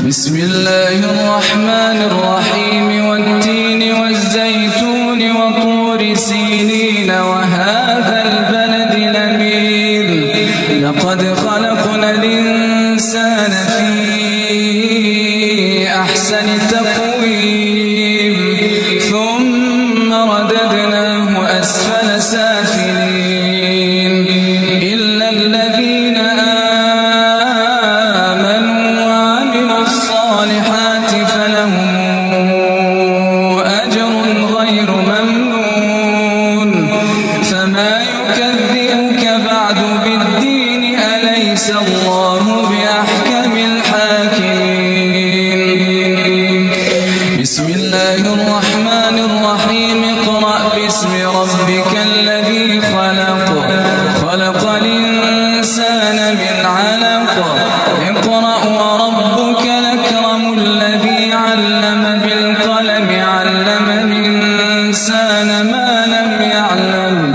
بسم الله الرحمن الرحيم والتين والزيتون وطور سينين وهذا البلد الأمين لقد خلقنا الإنسان في أحسن تقويم ثم رددناه أسفل سافلين إلا الذين آمنوا وعملوا الصالحات فلهم أجر غير ممنون فما يكذبك بعد بالدين أليس الله بأحكم الحاكمين بسم الله الرحمن الرحيم اقرأ باسم ربك الذي خلق خلق الإنسان من علق اقرأ وربك الأكرم الذي علم بالقلم علم الإنسان ما لم يعلم